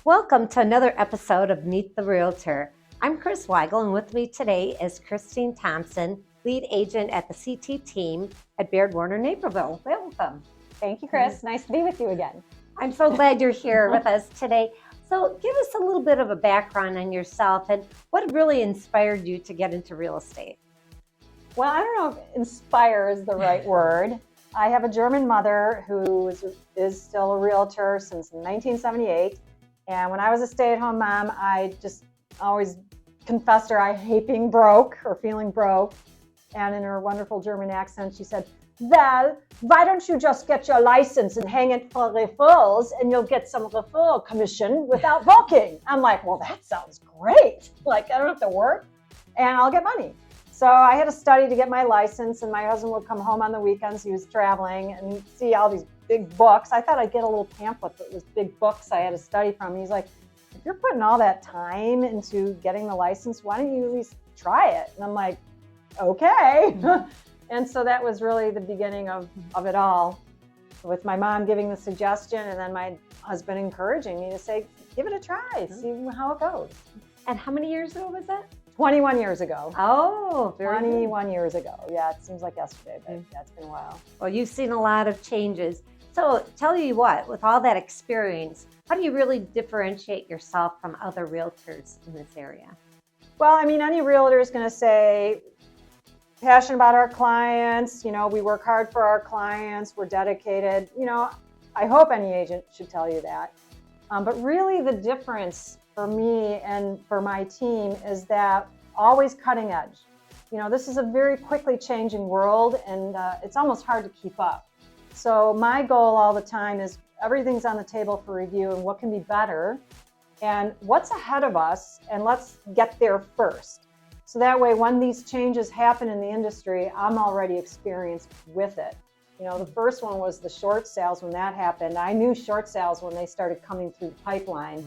Welcome to another episode of Meet the Realtor. I'm Chris Weigel, and with me today is Christine Thompson, lead agent at the CTTeam at Baird Warner, Naperville. Welcome. Thank you, Chris. Nice to be with you again. I'm so glad you're here with us today. So give us a little bit of a background on yourself and what really inspired you to get into real estate. Well, I don't know if inspire is the right word. I have a German mother who is still a realtor since 1978. And when I was a stay-at-home mom, I just always confessed her I hate being broke or feeling broke. And in her wonderful German accent, she said, "Well, why don't you just get your license and hang it for referrals and you'll get some referral commission without working?" I'm like, well, that sounds great. Like, I don't have to work and I'll get money. So I had to study to get my license, and my husband would come home on the weekends. He was traveling, and he'd see all these big books. I thought I'd get a little pamphlet that was big books I had to study from. He's like, if you're putting all that time into getting the license, why don't you at least try it? And I'm like, okay. And so that was really the beginning of it all, with my mom giving the suggestion and then my husband encouraging me to say, give it a try, see how it goes. And how many years ago was that? 21 years ago. Oh, very 21 years ago. Yeah, it seems like yesterday, but yeah, it's been a while. Well, you've seen a lot of changes. So tell you what, with all that experience, how do you really differentiate yourself from other realtors in this area? Well, I mean, any realtor is going to say, passionate about our clients, we work hard for our clients, we're dedicated. I hope any agent should tell you that. But really the difference for me and for my team is that always cutting edge. This is a very quickly changing world, and it's almost hard to keep up. So my goal all the time is everything's on the table for review and what can be better and what's ahead of us, and let's get there first. So that way, when these changes happen in the industry, I'm already experienced with it. The first one was the short sales. When that happened, I knew short sales when they started coming through the pipeline.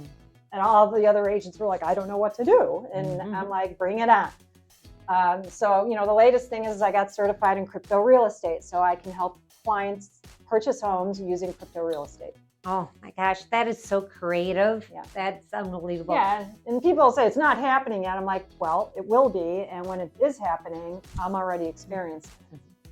And all the other agents were like, I don't know what to do. And I'm like, bring it on. So the latest thing is I got certified in crypto real estate, so I can help clients purchase homes using crypto real estate. Oh my gosh, that is so creative. Yeah. That's unbelievable. Yeah, and people say it's not happening yet. I'm like, well, it will be. And when it is happening, I'm already experienced.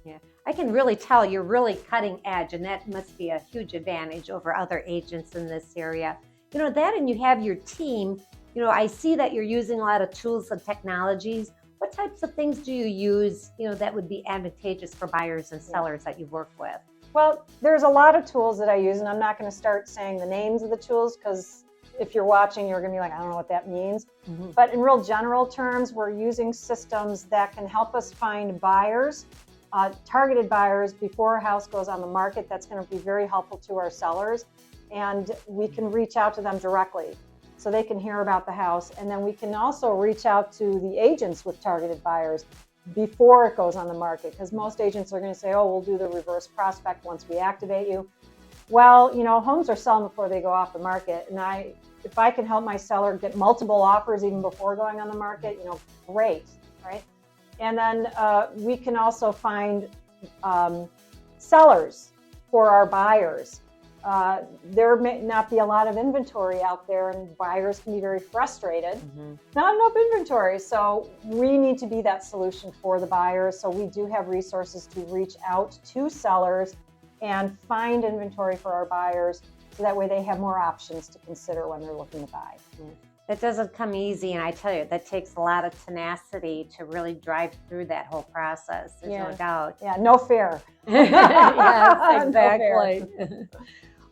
Yeah, I can really tell you're really cutting edge, and that must be a huge advantage over other agents in this area. That, and you have your team. I see that you're using a lot of tools and technologies. What types of things do you use, that would be advantageous for buyers and sellers that you work with? Well, there's a lot of tools that I use, and I'm not going to start saying the names of the tools because if you're watching, you're going to be like, I don't know what that means. Mm-hmm. But in real general terms, we're using systems that can help us find buyers, targeted buyers before a house goes on the market. That's going to be very helpful to our sellers. And we can reach out to them directly so they can hear about the house. And then we can also reach out to the agents with targeted buyers before it goes on the market, because most agents are going to say, oh, we'll do the reverse prospect once we activate you. Well, homes are selling before they go off the market. And if I can help my seller get multiple offers even before going on the market, great, right? And then we can also find sellers for our buyers. There may not be a lot of inventory out there, and buyers can be very frustrated. Not enough inventory, so we need to be that solution for the buyers. So we do have resources to reach out to sellers and find inventory for our buyers, so that way they have more options to consider when they're looking to buy. It doesn't come easy, and I tell you, that takes a lot of tenacity to really drive through that whole process. There's no doubt. Yeah, no fair. Yes, exactly. No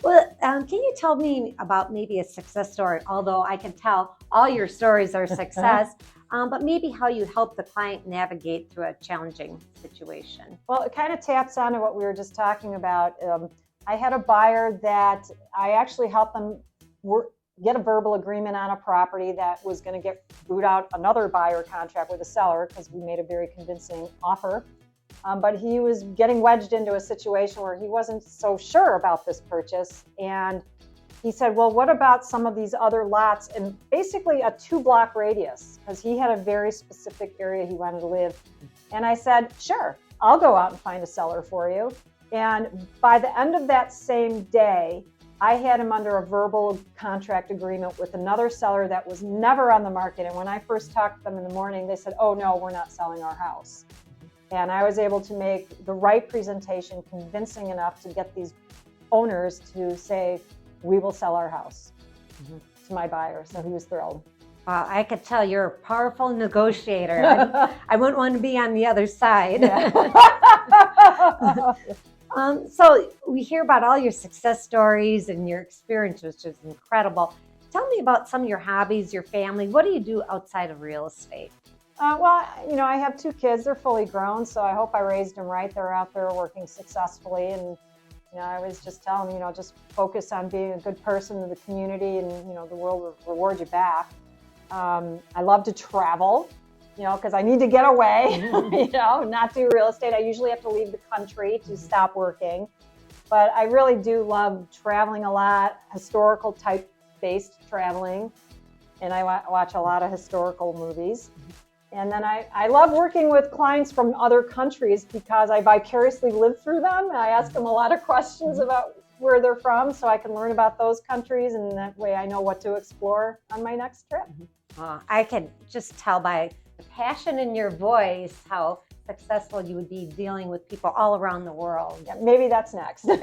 well, can you tell me about maybe a success story? Although I can tell all your stories are success, but maybe how you help the client navigate through a challenging situation. Well, it kind of taps onto what we were just talking about. I had a buyer that I actually helped them get a verbal agreement on a property that was going to boot out another buyer contract with a seller because we made a very convincing offer. But he was getting wedged into a situation where he wasn't so sure about this purchase. And he said, well, what about some of these other lots in basically a 2-block radius? Because he had a very specific area he wanted to live. And I said, sure, I'll go out and find a seller for you. And by the end of that same day, I had him under a verbal contract agreement with another seller that was never on the market. And when I first talked to them in the morning, they said, oh no, we're not selling our house. And I was able to make the right presentation convincing enough to get these owners to say, we will sell our house to my buyer. So he was thrilled. I could tell you're a powerful negotiator. I wouldn't want to be on the other side. So we hear about all your success stories and your experience, which is incredible. Tell me about some of your hobbies, your family. What do you do outside of real estate? Well, I have 2 kids. They're fully grown, so I hope I raised them right. They're out there working successfully, and I always just tell them, just focus on being a good person in the community, and the world will reward you back. I love to travel, because I need to get away, not do real estate. I usually have to leave the country to stop working, but I really do love traveling a lot, historical type based traveling, and I watch a lot of historical movies. And then I love working with clients from other countries because I vicariously live through them. I ask them a lot of questions about where they're from so I can learn about those countries, and that way I know what to explore on my next trip. I can just tell by the passion in your voice how successful you would be dealing with people all around the world. Yeah, maybe that's next. There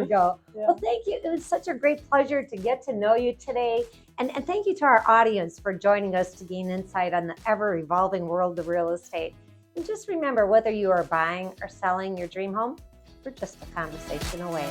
we go. Yeah. Well, thank you. It was such a great pleasure to get to know you today. And thank you to our audience for joining us to gain insight on the ever-evolving world of real estate. And just remember, whether you are buying or selling your dream home, we're just a conversation away.